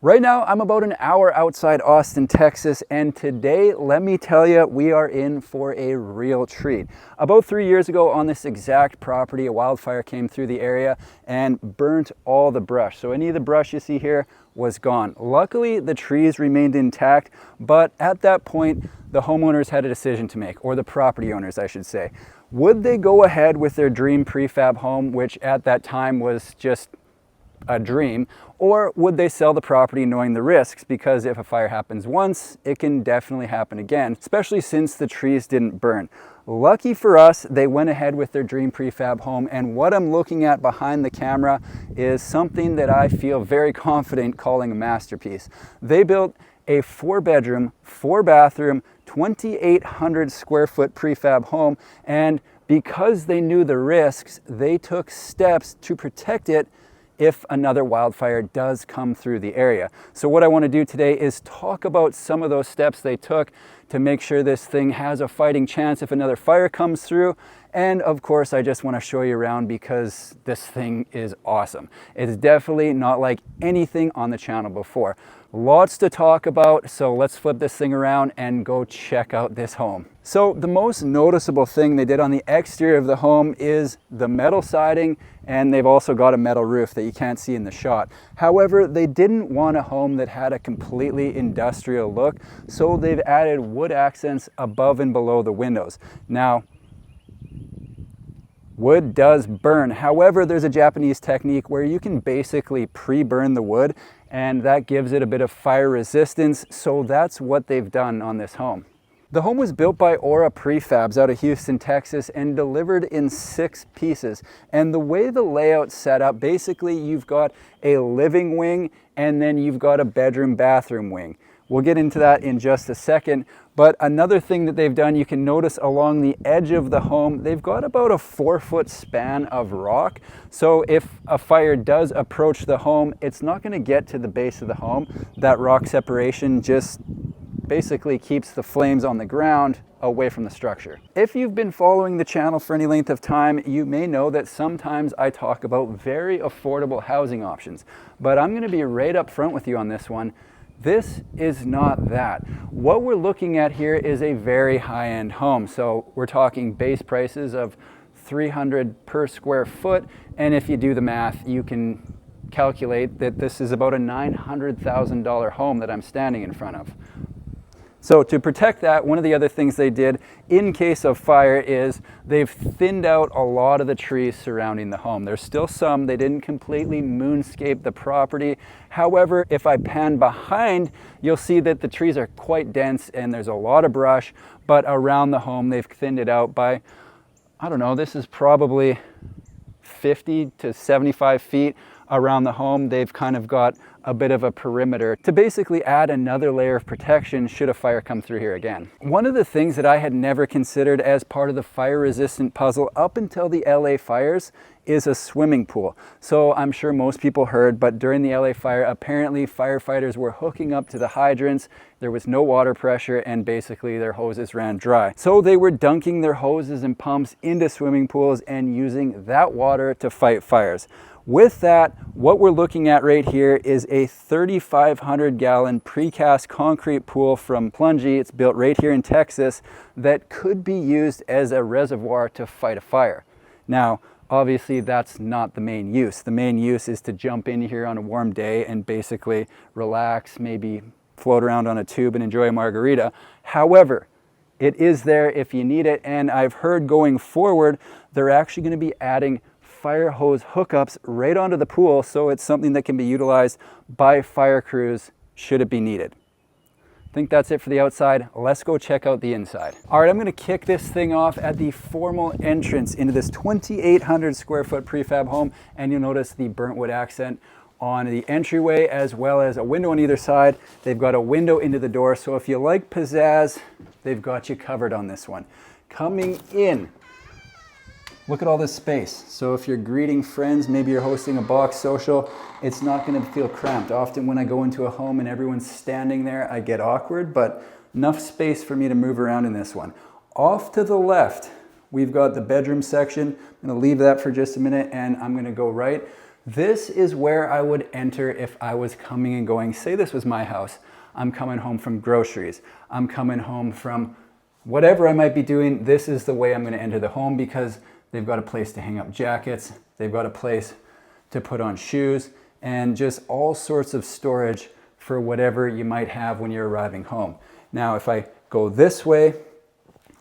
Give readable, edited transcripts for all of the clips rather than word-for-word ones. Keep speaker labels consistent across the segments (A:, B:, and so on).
A: Right now, I'm about an hour outside Austin, Texas, and today, let me tell you, we are in for a real treat. About 3 years ago on this exact property, a wildfire came through the area and burnt all the brush. So any of the brush you see here was gone. Luckily, the trees remained intact, but at that point, the homeowners had a decision to make, or the property owners, I should say. Would they go ahead with their dream prefab home, which at that time was just a dream, or would they sell the property knowing the risks? Because if a fire happens once, it can definitely happen again, especially since the trees didn't burn. Lucky for us, they went ahead with their dream prefab home, and what I'm looking at behind the camera is something that I feel very confident calling a masterpiece. They built a 4-bedroom, 4-bathroom, 2,800 square foot prefab home, and because they knew the risks, they took steps to protect it if another wildfire does come through the area. So what I want to do today is talk about some of those steps they took to make sure this thing has a fighting chance if another fire comes through. And of course, I just want to show you around because this thing is awesome. It's definitely not like anything on the channel before. Lots to talk about, so let's flip this thing around and go check out this home. So the most noticeable thing they did on the exterior of the home is the metal siding, and they've also got a metal roof that you can't see in the shot. However, they didn't want a home that had a completely industrial look, so they've added wood accents above and below the windows. Now, wood does burn. However, there's a Japanese technique where you can basically pre-burn the wood, and that gives it a bit of fire resistance, so that's what they've done on this home. The home was built by Aura Prefabs out of Houston, Texas, and delivered in 6 pieces. And the way the layout's set up, basically you've got a living wing and then you've got a bedroom bathroom wing. We'll get into that in just a second. But another thing that they've done, you can notice along the edge of the home, they've got about a 4-foot span of rock. So if a fire does approach the home, it's not going to get to the base of the home. That rock separation just basically keeps the flames on the ground away from the structure. If you've been following the channel for any length of time, you may know that sometimes I talk about very affordable housing options. But I'm going to be right up front with you on this one. This is not that. What we're looking at here is a very high-end home. So we're talking base prices of $300 per square foot. And if you do the math, you can calculate that this is about a $900,000 home that I'm standing in front of. So to protect that, one of the other things they did in case of fire is they've thinned out a lot of the trees surrounding the home. There's still some, they didn't completely moonscape the property. However, if I pan behind, you'll see that the trees are quite dense and there's a lot of brush, but around the home they've thinned it out by, I don't know, this is probably 50 to 75 feet around the home. They've kind of got a bit of a perimeter to basically add another layer of protection should a fire come through here again. One of the things that I had never considered as part of the fire resistant puzzle up until the LA fires is a swimming pool. So I'm sure most people heard, but during the LA fire, apparently firefighters were hooking up to the hydrants. There was no water pressure and basically their hoses ran dry. So they were dunking their hoses and pumps into swimming pools and using that water to fight fires. With that, what we're looking at right here is a 3,500 gallon precast concrete pool from Plungy. It's built right here in Texas that could be used as a reservoir to fight a fire. Now, obviously that's not the main use. The main use is to jump in here on a warm day and basically relax, maybe float around on a tube and enjoy a margarita. However, it is there if you need it, and I've heard going forward, they're actually going to be adding fire hose hookups right onto the pool, so it's something that can be utilized by fire crews should it be needed. I think that's it for the outside. Let's go check out the inside. All right, I'm going to kick this thing off at the formal entrance into this 2,800 square foot prefab home, and you'll notice the burnt wood accent on the entryway as well as a window on either side. They've got a window into the door, so if you like pizzazz, they've got you covered on this one. Coming in, look at all this space. So if you're greeting friends, maybe you're hosting a box social, it's not going to feel cramped. Often when I go into a home and everyone's standing there, I get awkward, but enough space for me to move around in this one. Off to the left, we've got the bedroom section. I'm going to leave that for just a minute and I'm going to go right. This is where I would enter if I was coming and going. Say this was my house. I'm coming home from groceries. I'm coming home from whatever I might be doing. This is the way I'm going to enter the home because they've got a place to hang up jackets. They've got a place to put on shoes and just all sorts of storage for whatever you might have when you're arriving home. Now, if I go this way,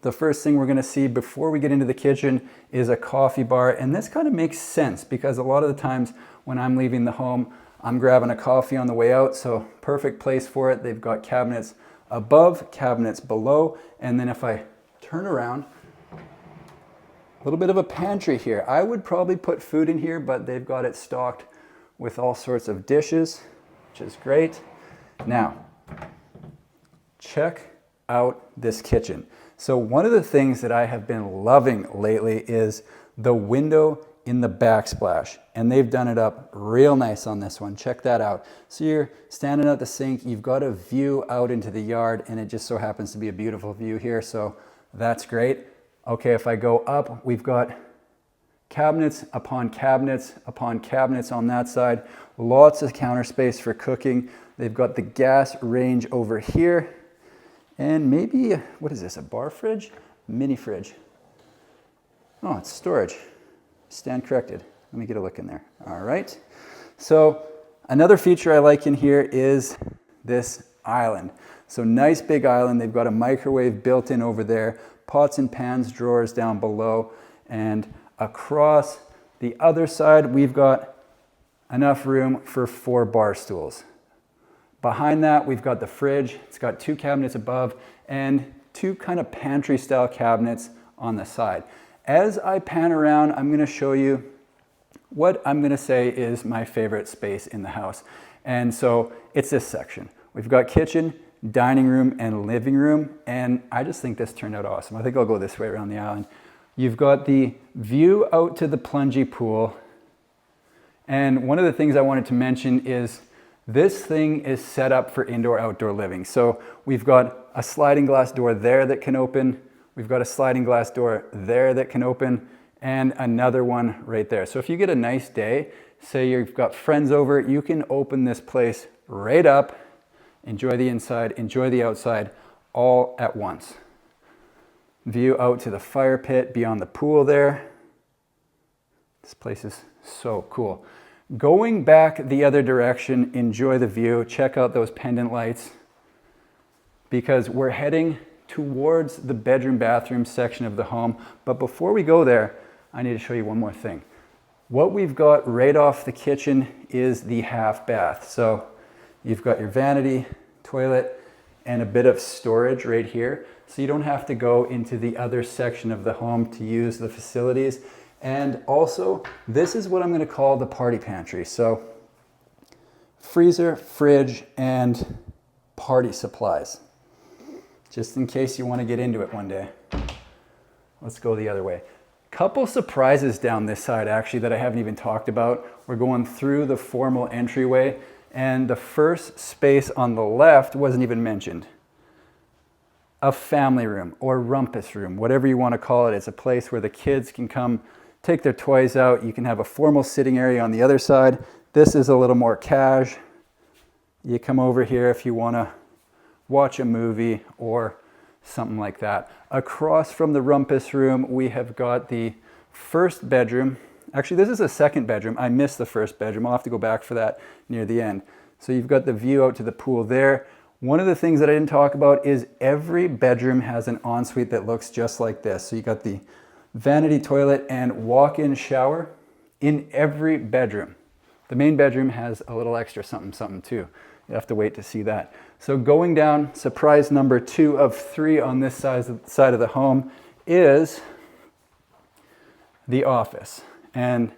A: the first thing we're going to see before we get into the kitchen is a coffee bar. And this kind of makes sense because a lot of the times when I'm leaving the home, I'm grabbing a coffee on the way out. So perfect place for it. They've got cabinets above, cabinets below. And then if I turn around, a little bit of a pantry here. I would probably put food in here, but they've got it stocked with all sorts of dishes, which is great. Now, check out this kitchen. So one of the things that I have been loving lately is the window in the backsplash. And they've done it up real nice on this one. Check that out. So you're standing at the sink, you've got a view out into the yard, and it just so happens to be a beautiful view here. So that's great. Okay, if I go up, we've got cabinets upon cabinets upon cabinets on that side. Lots of counter space for cooking. They've got the gas range over here. And maybe, what is this, a bar fridge? Mini fridge. Oh, it's storage. Stand corrected. Let me get a look in there. All right. So another feature I like in here is this island. So nice big island. They've got a microwave built in over there, pots and pans, drawers down below, and across the other side, we've got enough room for 4 bar stools. Behind that, we've got the fridge. It's got 2 cabinets above and 2 kind of pantry style cabinets on the side. As I pan around, I'm going to show you what I'm going to say is my favorite space in the house. And so it's this section. We've got kitchen, dining room, and living room. And I just think this turned out awesome. I think I'll go this way around the island. You've got the view out to the plungy pool. And one of the things I wanted to mention is this thing is set up for indoor-outdoor living. So we've got a sliding glass door there that can open. We've got a sliding glass door there that can open and another one right there. So if you get a nice day, say you've got friends over, you can open this place right up, enjoy the inside, enjoy the outside all at once. View out to the fire pit beyond the pool there. This place is so cool. Going back the other direction, enjoy the view, check out those pendant lights because we're heading towards the bedroom bathroom section of the home. But before we go there, I need to show you one more thing. What we've got right off the kitchen is the half bath. So you've got your vanity, toilet, and a bit of storage right here. So you don't have to go into the other section of the home to use the facilities. And also, this is what I'm going to call the party pantry. So freezer, fridge, and party supplies. Just in case you want to get into it one day. Let's go the other way. Couple surprises down this side actually that I haven't even talked about. We're going through the formal entryway, and the first space on the left wasn't even mentioned. A family room or rumpus room, whatever you want to call it. It's a place where the kids can come take their toys out. You can have a formal sitting area on the other side. This is a little more cash. You come over here if you want to watch a movie or something like that. Across from the rumpus room, we have got the first bedroom. Actually, this is the second bedroom. I missed the first bedroom. I'll have to go back for that near the end. So you've got the view out to the pool there. One of the things that I didn't talk about is every bedroom has an ensuite that looks just like this. So you got the vanity toilet and walk-in shower in every bedroom. The main bedroom has a little extra something too. You have to wait to see that. So going down, surprise number 2 of 3 on this side of the home is the office. And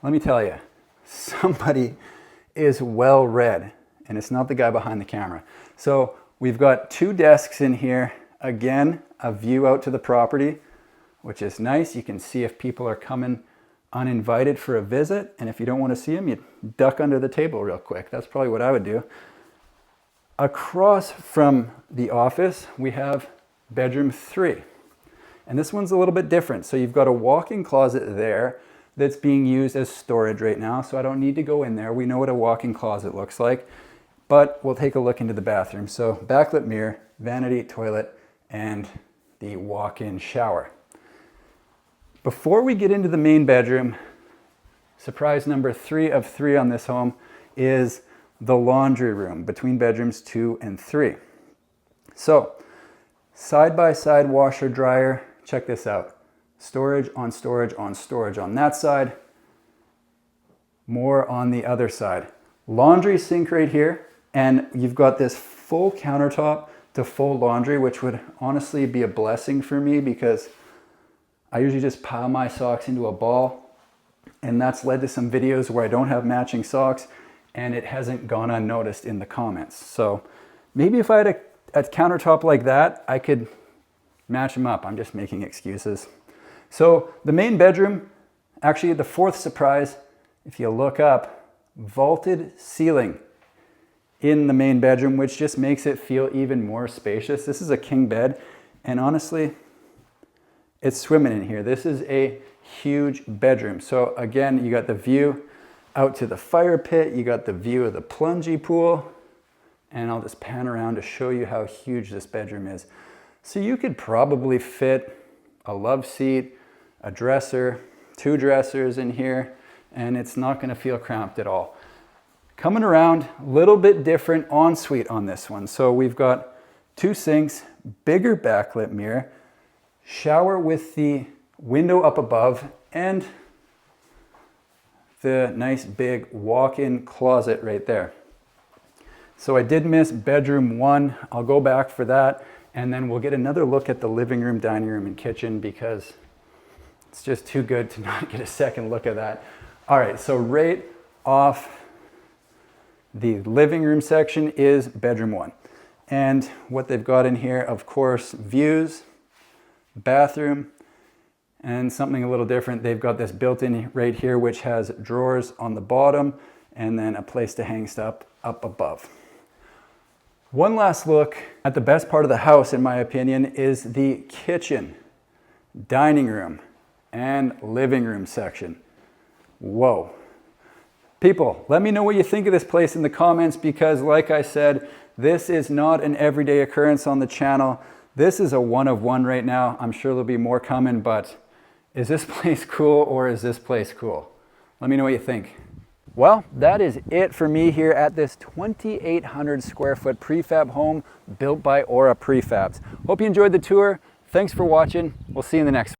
A: let me tell you, somebody is well read, and it's not the guy behind the camera. So we've got 2 desks in here. Again, a view out to the property, which is nice. You can see if people are coming uninvited for a visit, and if you don't want to see them, you duck under the table real quick. That's probably what I would do. Across from the office, we have bedroom 3. And this one's a little bit different. So you've got a walk-in closet there. that's being used as storage right now, so I don't need to go in there. We know what a walk-in closet looks like, but we'll take a look into the bathroom. So backlit mirror, vanity, toilet, and the walk-in shower. Before we get into the main bedroom, surprise number 3 of 3 on this home is the laundry room between bedrooms 2 and 3. So side-by-side washer dryer, check this out. Storage on storage on storage on that side, more on the other side. Laundry sink right here, and you've got this full countertop to full laundry, which would honestly be a blessing for me because I usually just pile my socks into a ball, and that's led to some videos where I don't have matching socks and it hasn't gone unnoticed in the comments. So maybe if I had a countertop like that, I could match them up. I'm just making excuses. So the main bedroom, actually the 4th surprise, if you look up, vaulted ceiling in the main bedroom, which just makes it feel even more spacious. This is a king bed, and honestly, it's swimming in here. This is a huge bedroom. So again, you got the view out to the fire pit, you got the view of the plungy pool, and I'll just pan around to show you how huge this bedroom is. So you could probably fit a love seat, a dresser, 2 dressers in here, and it's not going to feel cramped at all. Coming around, a little bit different ensuite on this one. So we've got 2 sinks, bigger backlit mirror, shower with the window up above, and the nice big walk-in closet right there. So I did miss bedroom 1. I'll go back for that, and then we'll get another look at the living room, dining room, and kitchen because it's just too good to not get a second look at that. All right, so right off the living room section is bedroom 1. And what they've got in here, of course, views, bathroom, and something a little different. They've got this built-in right here, which has drawers on the bottom and then a place to hang stuff up above. One last look at the best part of the house, in my opinion, is the kitchen, dining room, and living room section. Whoa. People, let me know what you think of this place in the comments because, like I said, this is not an everyday occurrence on the channel. This is a one of one right now. I'm sure there'll be more coming, but is this place cool or is this place cool? Let me know what you think. Well, that is it for me here at this 2,800 square foot prefab home built by Aura Prefabs. Hope you enjoyed the tour. Thanks for watching. We'll see you in the next one.